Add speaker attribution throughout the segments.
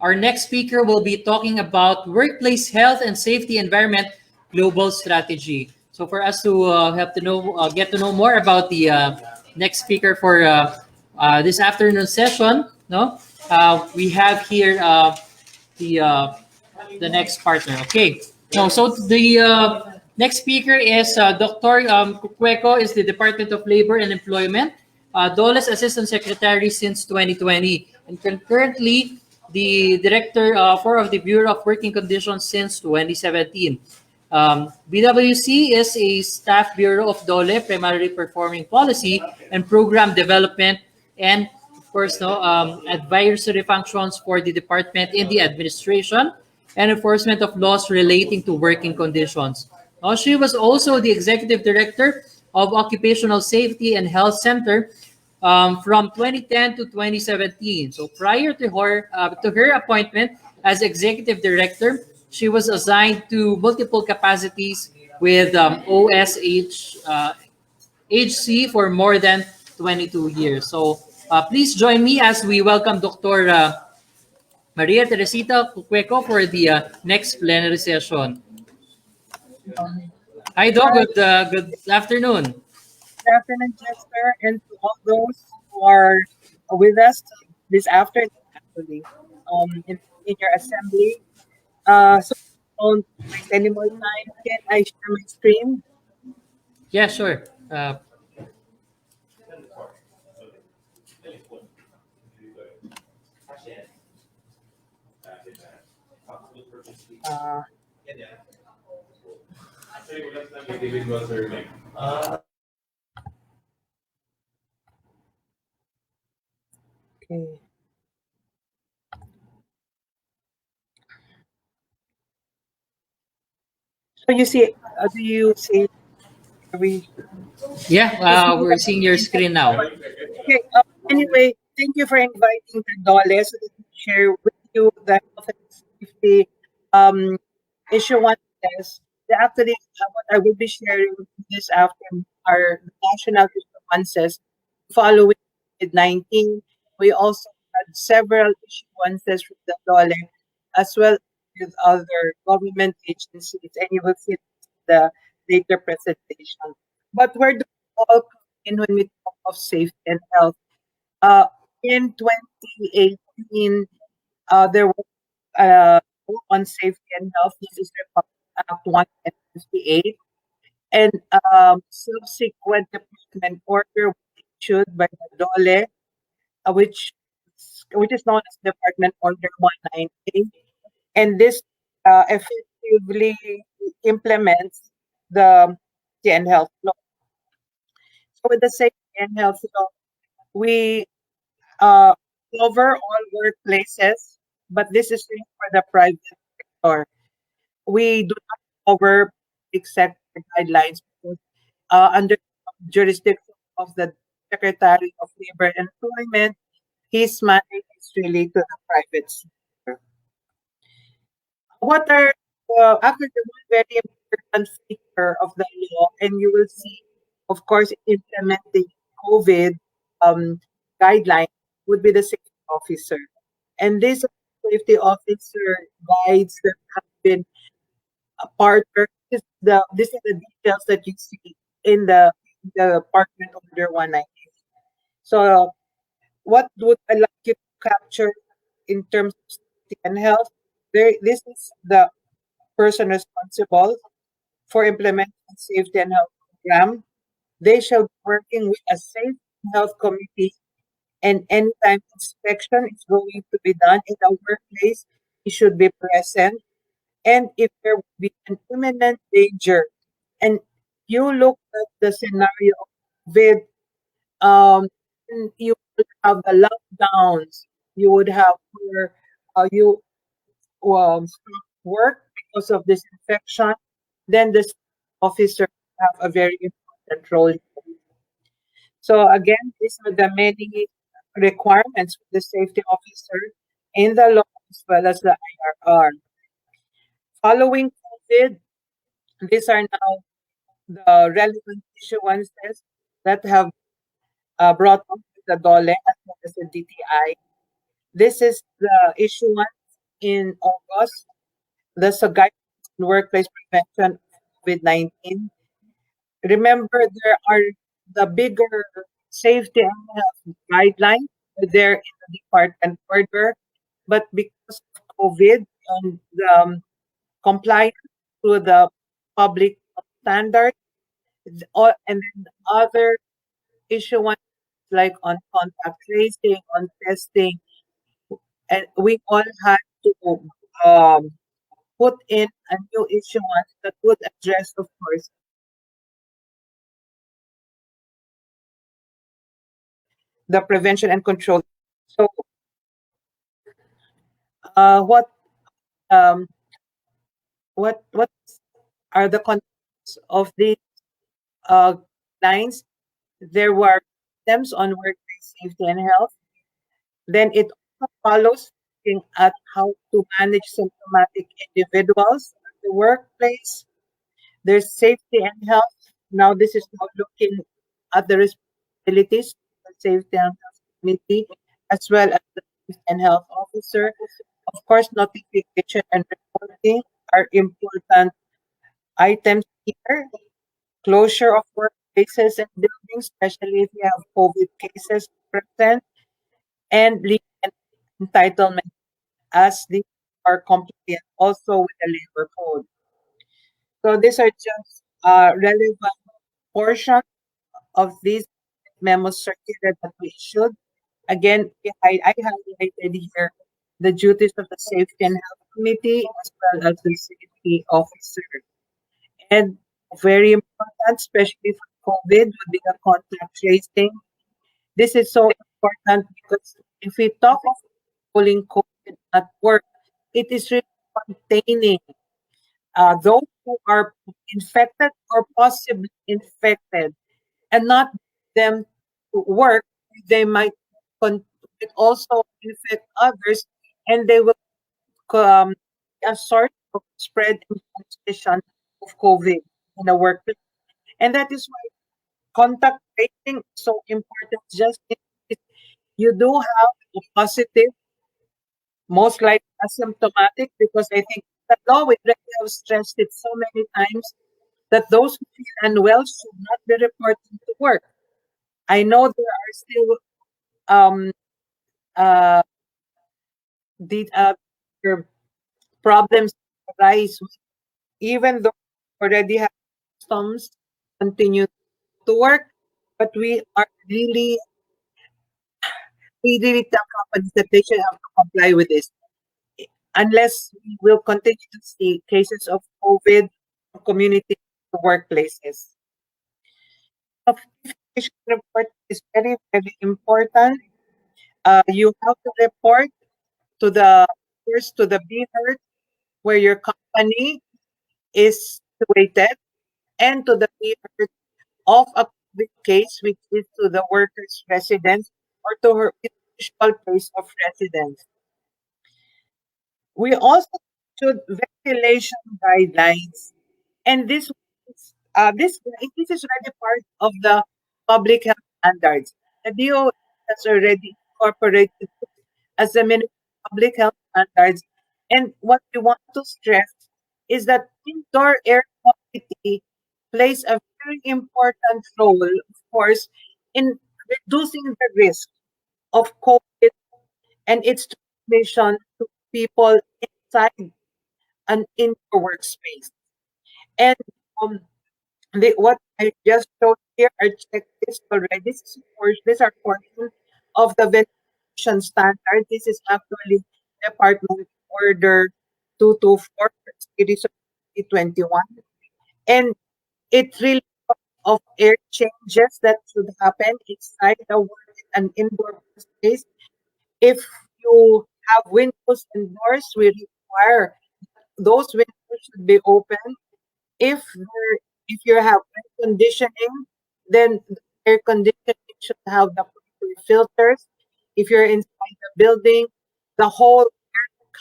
Speaker 1: Our next speaker will be talking about workplace health and safety environment global strategy. So for us to have to know, get to know more about the next speaker for this afternoon session, no, we have here the uh, the next partner. Okay. No, so the next speaker is Dr. Cueco is the Department of Labor and Employment, DOLE's Assistant Secretary since 2020, and currently the Director of the Bureau of Working Conditions since 2017. BWC is a staff bureau of DOLE, primarily performing policy and program development and, of course, advisory functions for the department in the administration and enforcement of laws relating to working conditions. She was also the executive director of Occupational Safety and Health Center from 2010 to 2017. So prior to her appointment as executive director, she was assigned to multiple capacities with HC for more than 22 years. So please join me as we welcome Dr. Maria Teresita Cueco for the next plenary session. Hi, Doc. Good afternoon.
Speaker 2: Good afternoon, Chester, and to all those who are with us this afternoon, actually, in your assembly. So don't waste any more time. Can I share my screen?
Speaker 1: Yeah, sure.
Speaker 2: Okay. So you see, do you see? We
Speaker 1: Yeah, we're seeing your screen now.
Speaker 2: Okay. Anyway, thank you for inviting the Dole so that we share with you the health and safety issue one test. Actually, what I will be sharing this afternoon are the national issuances following COVID-19. We also had several issuances from the Dole as well with other government agencies, and you will see the later presentation. But where do we all come in when we talk of safety and health? Uh, in 2018, there was law on safety and health. This is Republic Act 158, and subsequent deployment order was issued by the DOLE, which is known as Department Order 198, and this effectively implements the safety and health law. So with the safety and health law, we uh, cover all workplaces, but this is really for the private sector. We do not cover public sector guidelines because under jurisdiction of the Secretary of Labor and Employment, his mandate is really to the private sector. What are actually the one very important feature of the law, and you will see, of course, implementing COVID um, guidelines would be the safety officer. And this safety officer guides that have been a part of these are the details that you see in the Department Order 190. So what would I like you to capture in terms of safety and health? This is the person responsible for implementing safety and health program. They shall be working with a safe and health committee, and anytime inspection is going to be done in the workplace, it should be present. And if there will be an imminent danger, and you look at the scenario with you would have the lockdowns, you would have where you stop work because of this infection, then the officer have a very important role. So again, these are the many requirements for the safety officer in the law as well as the IRR. Following COVID, these are now the relevant issuances that have brought up the DOLE as well as the DTI. This is the issuance in August, the guidelines on workplace prevention of COVID-19. Remember, there are the bigger safety and health guidelines there in the department order, but because of COVID and the compliance to the public standard, and then the other issue one like on contact tracing, on testing, and we all had to um, put in a new issuance that would address, of course, the prevention and control. So, what um, what are the contents of these uh, lines? There were items on workplace safety and health. Then it also follows looking at how to manage symptomatic individuals at the workplace. There's safety and health. Now this is now looking at the responsibilities of the safety and health committee as well as the safety and health officer. Of course, notification and reporting are important items here. Closure of workplaces and buildings, especially if you have COVID cases present, and leave and entitlement as these are compliant also with the labor code. So these are just relevant portion of these memos circular that we issued. Again, I highlighted here the duties of the Safety and Health Committee as well as the safety officer. And very important, especially for COVID, would be the contact tracing. This is so important because if we talk of controlling COVID at work, it is really containing those who are infected or possibly infected and not them to work. They might also infect others and they will be a sort of spread and transmission of COVID in the workplace. And that is why contact tracing is so important. Just in case you do have a positive, most likely asymptomatic, because I think the law we already have stressed it so many times that those who feel unwell should not be reporting to work. I know there are still um, uh, the problems arise even though we already have symptoms continue to work, but we really tell companies that they should have to comply with this unless we will continue to see cases of COVID community workplaces. Notification report is very, very important. You have to report to the first to the BHERT where your company is situated and to the BHERT of a COVID case which is to the worker's residence or to her usual place of residence. We also should ventilation guidelines, and this is already part of the public health standards. The DOE has already incorporated it as a minimum public health standards. And what we want to stress is that indoor air quality plays a very important role, of course, in reducing the risk of COVID and its transmission to people inside an indoor workspace. And um, what I just showed here are checklists already. These are portions of the ventilation standard. This is actually Department Order 224 series of 2021. And it really of air changes that should happen inside the work and indoor space. If you have windows and doors, we require those windows should be open. If you have air conditioning, then the air conditioning should have the proper filters. If you're inside the building, the whole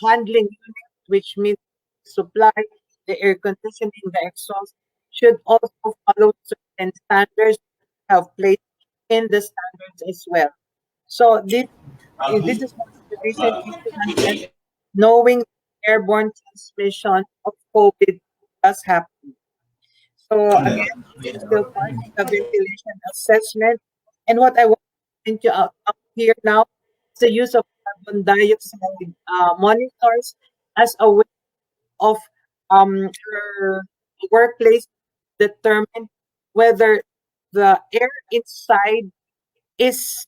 Speaker 2: handling unit, which means supply, the air conditioning, the exhaust, should also follow certain standards have placed in the standards as well. So this is one of the recent issuances, knowing airborne transmission of COVID does happen. So again, this is still part of the ventilation assessment. And what I want to point you out here now is the use of carbon dioxide monitors as a way of your workplace determine whether the air inside is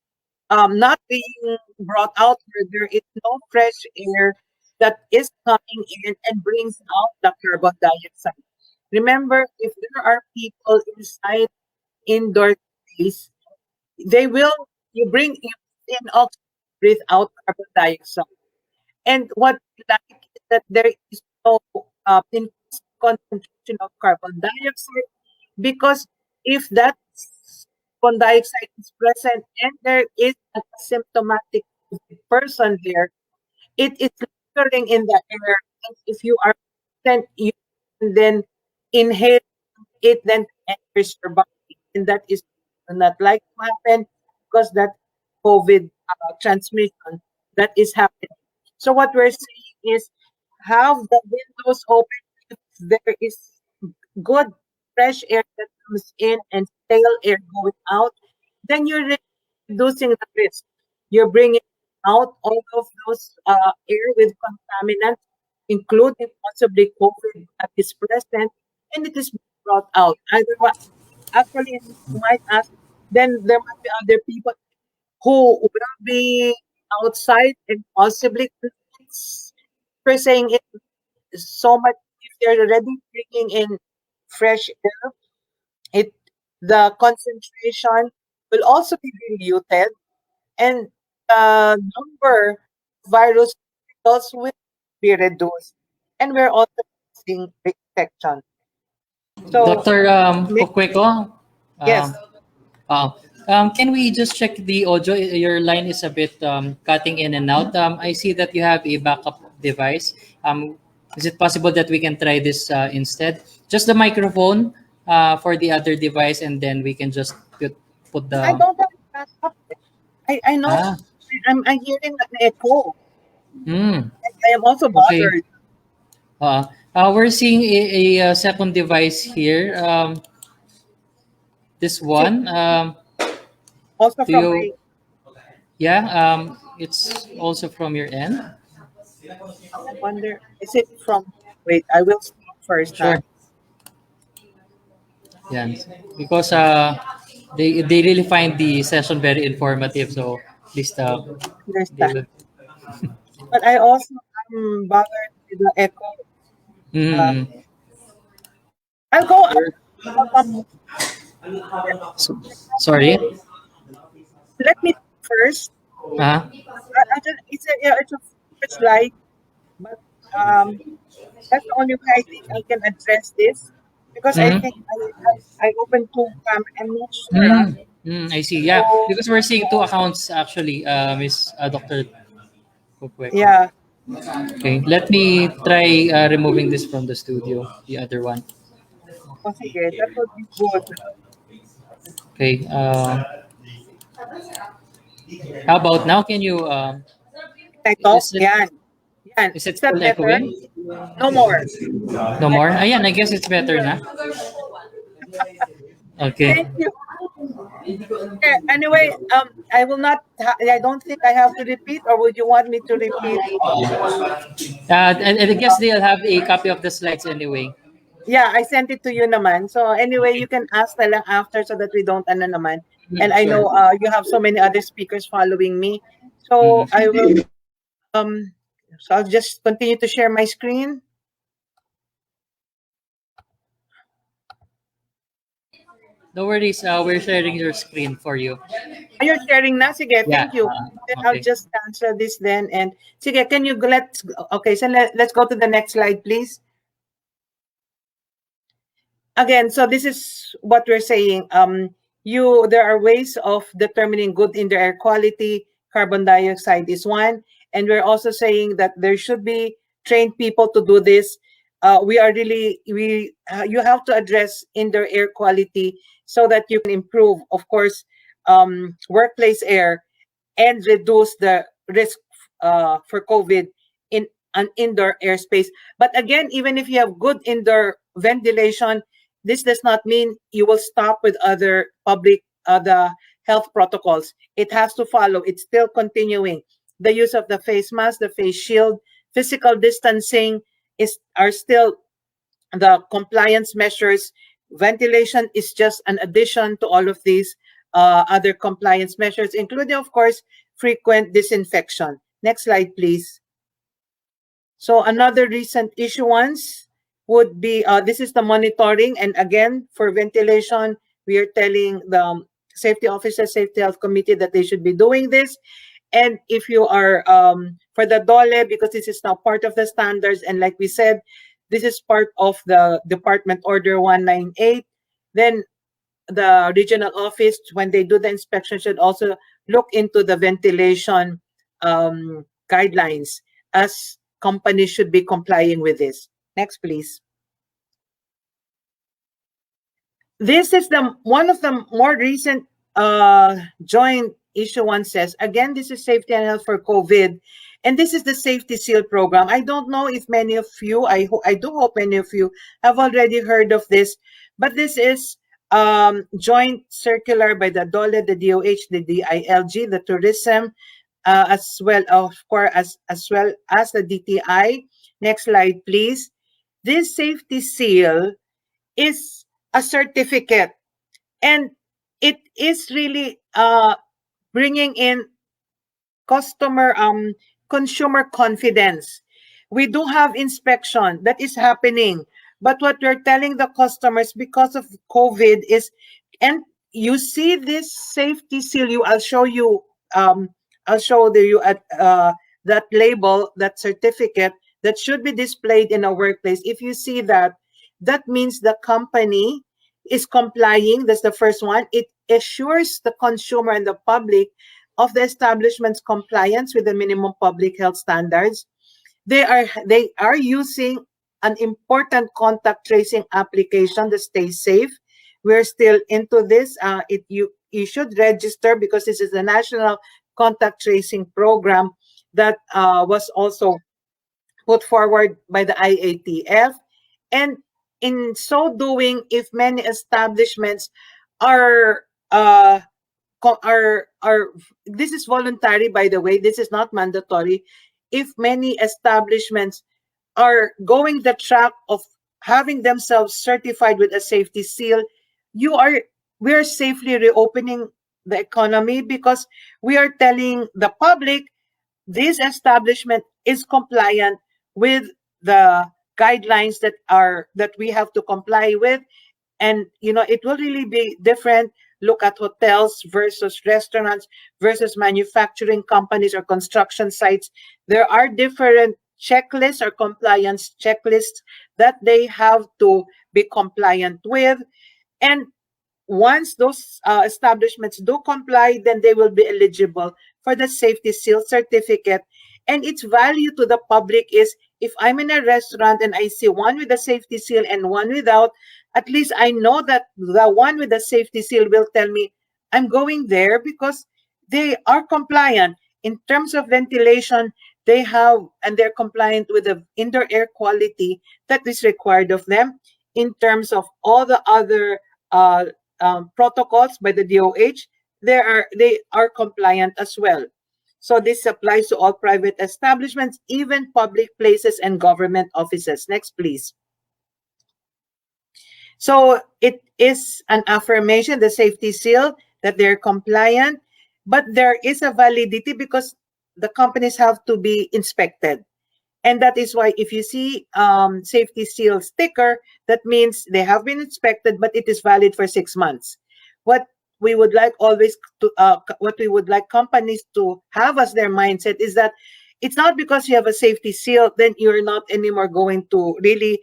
Speaker 2: not being brought out, where there is no fresh air that is coming in and brings out the carbon dioxide. Remember, if there are people inside indoor space, they will you bring in oxygen, breathe out carbon dioxide. And what we like is that there is no increased concentration of carbon dioxide, because if that carbon dioxide is present and there is an asymptomatic person there, it is lingering in the air. And if you are then you can then inhale it, then enters your body, and that is not like to happen, because that COVID transmission that is happening. So what we're saying is have the windows open if there is good fresh air that comes in and stale air going out, then you're reducing the risk. You're bringing out all of those air with contaminants, including possibly COVID that is present, and it is being brought out. Otherwise, actually, you might ask, then there might be other people who will be outside and possibly per saying it so much. If they're already bringing in fresh air, it the concentration will also be diluted, and the number of virus particles will be reduced, and we're also seeing infection. So
Speaker 1: Dr.
Speaker 2: next,
Speaker 1: Kukweko, um,
Speaker 2: yes,
Speaker 1: can we just check the audio? Your line is a bit cutting in and out. I see that you have a backup device. Is it possible that we can try this instead? Just the microphone for the other device, and then we can just put
Speaker 2: I
Speaker 1: the.
Speaker 2: don't have backup. I know
Speaker 1: Ah,
Speaker 2: I'm hearing an echo.
Speaker 1: hmm,
Speaker 2: I am also
Speaker 1: okay.
Speaker 2: bothered.
Speaker 1: We're seeing a second device here. This
Speaker 2: Is it
Speaker 1: one.
Speaker 2: also
Speaker 1: Do
Speaker 2: from my?
Speaker 1: you? Yeah. It's also from your end.
Speaker 2: I wonder. Is it from? Wait, I will stop first. Huh?
Speaker 1: Sure. Yeah. Because they really find the session very informative. So at least they
Speaker 2: Understand.
Speaker 1: will.
Speaker 2: But I also am bothered with the echo. Uh,
Speaker 1: Mm,
Speaker 2: I'll go up.
Speaker 1: sure.
Speaker 2: Up
Speaker 1: So, sorry.
Speaker 2: let me first.
Speaker 1: Uh,
Speaker 2: I just, it's a yeah, it's a first slide, but um, that's the only way I think I can address this, because I think
Speaker 1: mm,
Speaker 2: I opened two I'm not sure.
Speaker 1: I see. Yeah,
Speaker 2: So
Speaker 1: because we're seeing two accounts actually, Miss Doctor Kukweko.
Speaker 2: yeah,
Speaker 1: Okay, let me try removing this from the studio. The other one.
Speaker 2: oh, sige, that would be good.
Speaker 1: Okay. How about now? Can you?
Speaker 2: Can I talk?
Speaker 1: Is it
Speaker 2: Yan. Yan.
Speaker 1: is it
Speaker 2: Is that
Speaker 1: still
Speaker 2: better?
Speaker 1: echoing?
Speaker 2: No more.
Speaker 1: No
Speaker 2: Yes.
Speaker 1: more. Ayan, I guess it's better na. Okay.
Speaker 2: Thank you. Anyway, I will not. I don't think I have to repeat, or would you want me to repeat?
Speaker 1: And I guess they'll have a copy of the slides anyway.
Speaker 2: Yeah, I sent it to you naman. So anyway, you can ask na lang after, so that we don't ano naman. And I
Speaker 1: Sure.
Speaker 2: know you have so many other speakers following me. So I
Speaker 1: Mhm.
Speaker 2: will um so I'll just continue to share my screen.
Speaker 1: No worries. We're sharing your screen for you.
Speaker 2: You're sharing na? Sige,
Speaker 1: Yeah.
Speaker 2: thank you. Then I'll
Speaker 1: Okay.
Speaker 2: just answer this then. And sige, can you let's okay, so let's go to the next slide, please. Again, so this is what we're saying. There are ways of determining good indoor air quality. Carbon dioxide is one, and we're also saying that there should be trained people to do this. We are really you have to address indoor air quality so that you can improve, of course, workplace air and reduce the risk for COVID in an indoor airspace. But again, even if you have good indoor ventilation, this does not mean you will stop with other public the health protocols. It has to follow. It's still continuing. The use of the face mask, the face shield, physical distancing are still the compliance measures. Ventilation is just an addition to all of these other compliance measures, including, of course, frequent disinfection. Next slide, please. So another recent issuance would be, this is the monitoring. And again, for ventilation, we are telling the safety officers, safety health committee that they should be doing this. And if you are, for the DOLE, because this is now part of the standards, and like we said, this is part of the Department Order 198, then the regional office, when they do the inspection, should also look into the ventilation guidelines, as companies should be complying with this. Next, please. This is one of the more recent joint issuances. Again, this is safety and health for COVID. And this is the Safety Seal program. I don't know if many of you, I do hope many of you have already heard of this, but this is joint circular by the DOLE, the DOH, the DILG, the tourism, as well, of course, as well as the DTI. Next slide, please. This Safety Seal is a certificate, and it is really bringing in consumer confidence. We do have inspection that is happening, but what we're telling the customers because of COVID is, and you see this Safety Seal, I'll show you at that label, that certificate that should be displayed in a workplace. If you see that, that means the company is complying. That's the first one. It assures the consumer and the public of the establishment's compliance with the minimum public health standards. They are using an important contact tracing application to stay safe. We're still into this. You should register because this is the national contact tracing program that was also put forward by the IATF. And in so doing, if many establishments are this is voluntary, by the way, this is not mandatory. If many establishments are going the track of having themselves certified with a Safety Seal, we are safely reopening the economy because we are telling the public this establishment is compliant with the guidelines that we have to comply with. And it will really be different. Look at hotels versus restaurants versus manufacturing companies or construction sites. There are different checklists or compliance checklists that they have to be compliant with. And once those establishments do comply, then they will be eligible for the Safety Seal certificate. And its value to the public is, if I'm in a restaurant and I see one with a Safety Seal and one without, at least I know that the one with the Safety Seal will tell me I'm going there because they are compliant. In terms of ventilation, they have, and they're compliant with the indoor air quality that is required of them. In terms of all the other protocols by the DOH, they are compliant as well. So this applies to all private establishments, even public places and government offices. Next, please. So it is an affirmation, the Safety Seal, that they're compliant, but there is a validity because the companies have to be inspected. And that is why if you see Safety Seal sticker, that means they have been inspected, but it is valid for 6 months. What we would like companies to have as their mindset is that it's not because you have a Safety Seal, then you're not anymore going to really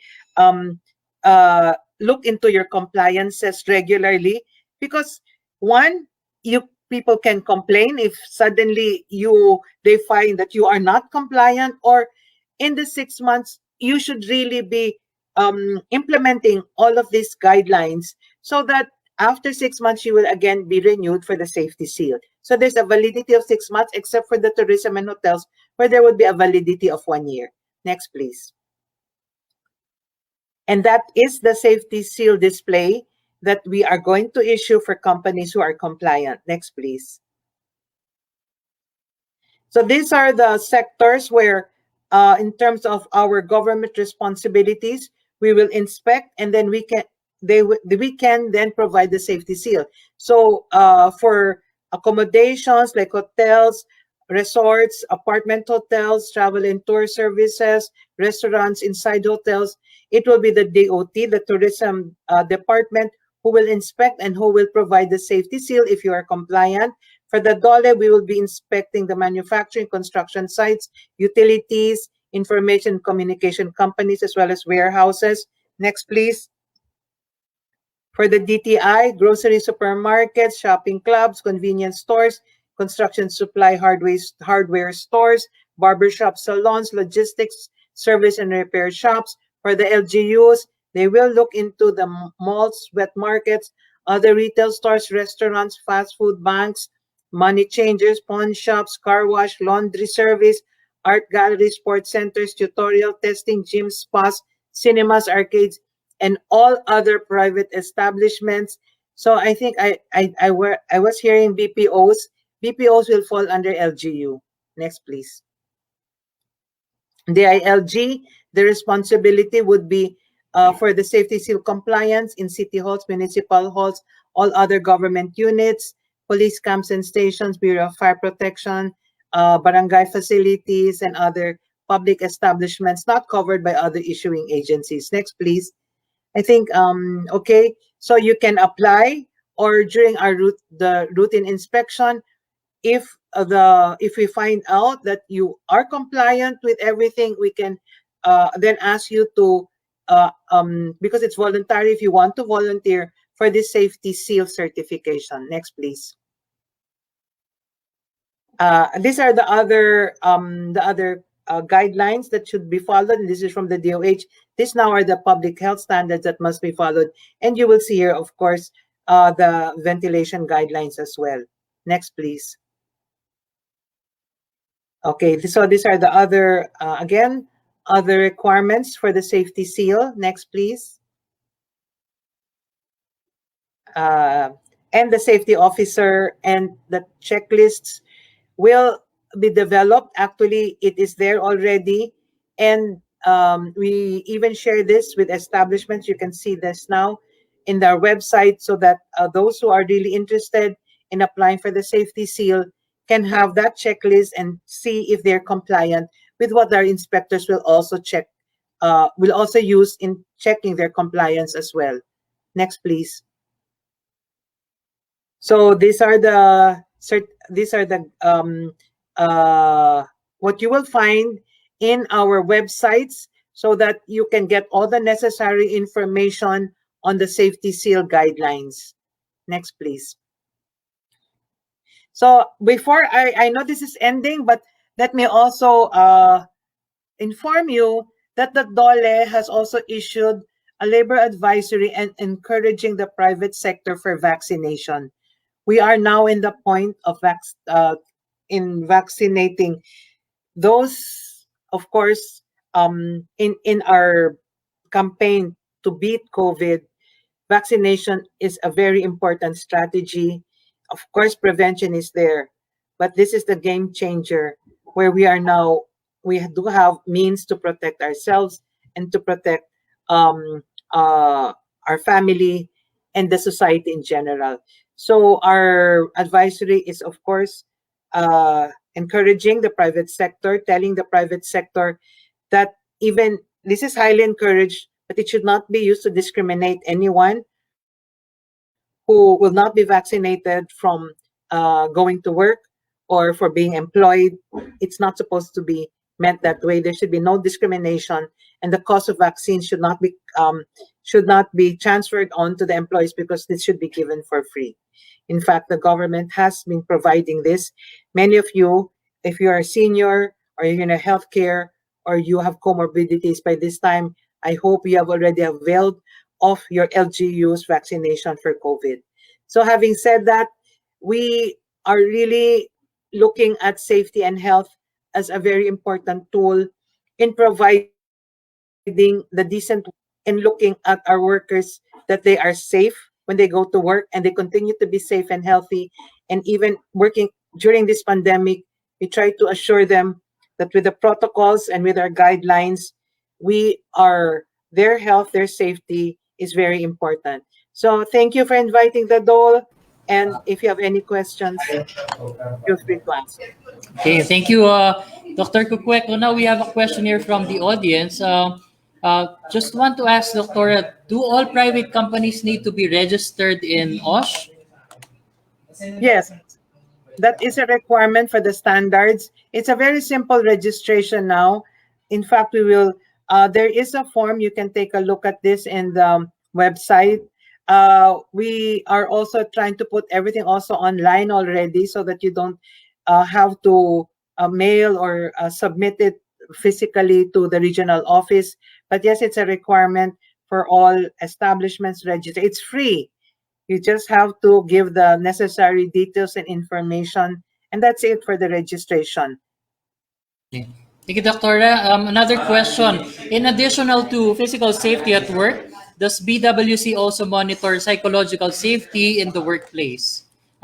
Speaker 2: look into your compliances regularly, because one, people can complain if suddenly they find that you are not compliant, or in the 6 months you should really be implementing all of these guidelines so that after 6 months you will again be renewed for the Safety Seal. So there's a validity of 6 months, except for the tourism and hotels where there would be a validity of 1 year. Next, please. And that is the safety seal display that we are going to issue for companies who are compliant. Next, please. So these are the sectors where, in terms of our government responsibilities, we will inspect, and then we can then provide the safety seal. So for accommodations like hotels, resorts, apartment hotels, travel and tour services, restaurants inside hotels, it will be the DOT, the tourism department, who will inspect and who will provide the safety seal if you are compliant. For the DOLE, we will be inspecting the manufacturing, construction sites, utilities, information communication companies, as well as warehouses. Next, please. For the DTI, grocery supermarkets, shopping clubs, convenience stores, construction supply hardware stores, barbershop salons, logistics, service and repair shops. For the LGUs, they will look into the malls, wet markets, other retail stores, restaurants, fast food banks, money changers, pawn shops, car wash, laundry service, art galleries, sports centers, tutorial testing, gyms, spas, cinemas, arcades, and all other private establishments. So I think I was hearing BPOs. BPOs will fall under LGU. Next, please. DILG, the responsibility would be for the safety seal compliance in city halls, municipal halls, all other government units, police camps and stations, Bureau of Fire Protection, barangay facilities, and other public establishments not covered by other issuing agencies. Next, please. I think okay, so you can apply, or during the routine inspection, if we find out that you are compliant with everything, we can then ask you to because it's voluntary, if you want to volunteer for this safety seal certification. Next, please. These are the other guidelines that should be followed, and this is from the DOH. These now are the public health standards that must be followed, and you will see here, of course, the ventilation guidelines as well. Next, please. Okay, so these are the other, again, other requirements for the safety seal. Next, please. And the safety officer and the checklists will be developed. Actually, it is there already. And we even share this with establishments. You can see this now in our website, so that those who are really interested in applying for the safety seal can have that checklist and see if they're compliant with what our inspectors will also check, will also use in checking their compliance as well. Next, please. So these are the what you will find in our websites, so that you can get all the necessary information on the safety seal guidelines. Next, please. So before I know this is ending, but let me also inform you that the DOLE has also issued a labor advisory and encouraging the private sector for vaccination. We are now in the point of in vaccinating those, of course, in our campaign to beat COVID. Vaccination is a very important strategy. Of course, prevention is there, but this is the game changer, where we are now, we do have means to protect ourselves and to protect um, our family and the society in general. So our advisory is, of course, encouraging the private sector, telling the private sector that even this is highly encouraged, but it should not be used to discriminate anyone who will not be vaccinated from going to work or for being employed. It's not supposed to be meant that way. There should be no discrimination, and the cost of vaccines should not be transferred on to the employees, because this should be given for free. In fact, the government has been providing this. Many of you, if you are a senior or you're in a healthcare or you have comorbidities by this time, I hope you have already availed of your LGU's vaccination for COVID. So having said that, we are really looking at safety and health as a very important tool in providing the decent and looking at our workers that they are safe when they go to work and they continue to be safe and healthy. And even working during this pandemic, we try to assure them that with the protocols and with our guidelines, their health, their safety is very important. So thank you for inviting the Dole. And if you have any questions, feel free to ask.
Speaker 1: Okay, thank you, Dr. Kukweko. Now we have a question here from the audience. Just want to ask, Doctor, do all private companies need to be registered in OSH?
Speaker 2: Yes, that is a requirement for the standards. It's a very simple registration now. In fact, there is a form. You can take a look at this in the website. We are also trying to put everything also online already so that you don't have to mail or submit it physically to the regional office. But yes, it's a requirement for all establishments register. It's free. You just have to give the necessary details and information, and that's it for the registration.
Speaker 1: Thank you, Dr. Another question. In additional to physical safety at work, does BWC also monitor psychological safety in the workplace?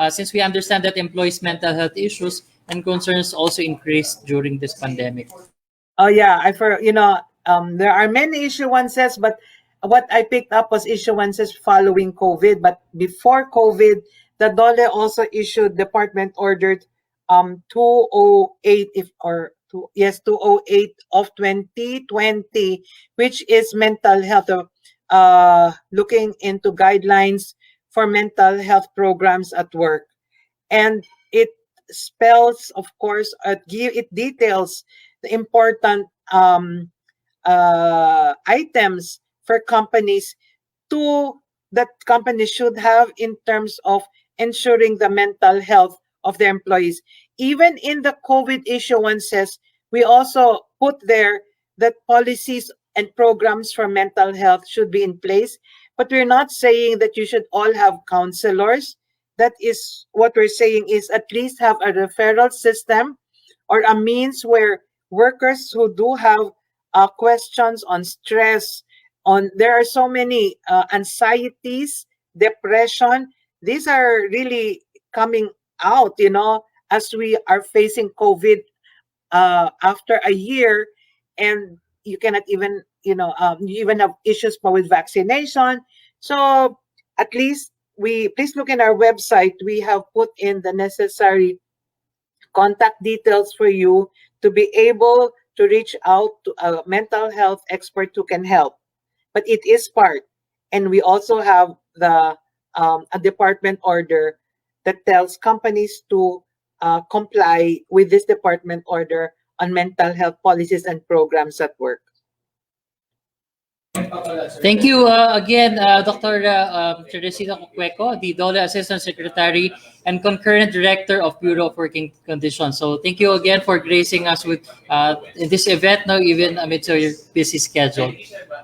Speaker 1: Since we understand that employees' mental health issues and concerns also increased during this pandemic.
Speaker 2: Oh yeah, there are many issuances, but what I picked up was issuances following COVID. But before COVID, the DOLE also issued Department Order 208 208 of 2020, which is mental health, looking into guidelines for mental health programs at work. And it spells, of course, it details the important items for companies that companies should have in terms of ensuring the mental health of their employees. Even in the COVID issuances, we also put there that policies and programs for mental health should be in place. But we're not saying that you should all have counselors. That is what we're saying is at least have a referral system or a means where workers who do have questions on stress, there are so many anxieties, depression. These are really coming out, as we are facing COVID after a year, and you cannot even, you even have issues with vaccination. So at least please look in our website. We have put in the necessary contact details for you to be able to reach out to a mental health expert who can help. But it is part, and we also have a department order that tells companies to comply with this department order on mental health policies and programs at work.
Speaker 1: Thank you again, Dr. Teresita Cueco, the DOLE Assistant Secretary and Concurrent Director of Bureau of Working Conditions. So thank you again for gracing us with in this event now, even amidst your busy schedule.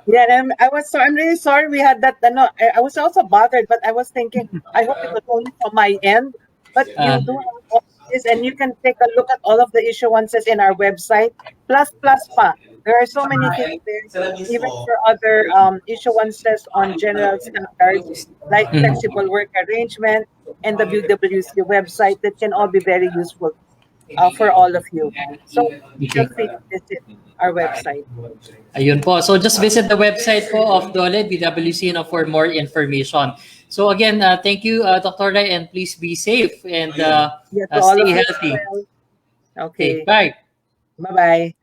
Speaker 2: Yeah, and I'm really sorry we had that. No, I was also bothered, but I was thinking, I hope it was only from my end. But you do have all this, and you can take a look at all of the issuances in our website. Plus pa. There are so many things there, even for other issuances on general standards like flexible work arrangement and the BWC website that can all be very useful for all of you. So feel free to visit our website.
Speaker 1: Ayun po. So just visit the website po of DOLE, BWC, for more information. So again, thank you, Dr. Rai, and please be safe and
Speaker 2: Yeah, to all of
Speaker 1: stay
Speaker 2: you as
Speaker 1: healthy.
Speaker 2: well.
Speaker 1: Okay,
Speaker 2: Okay.
Speaker 1: bye.
Speaker 2: Bye-bye.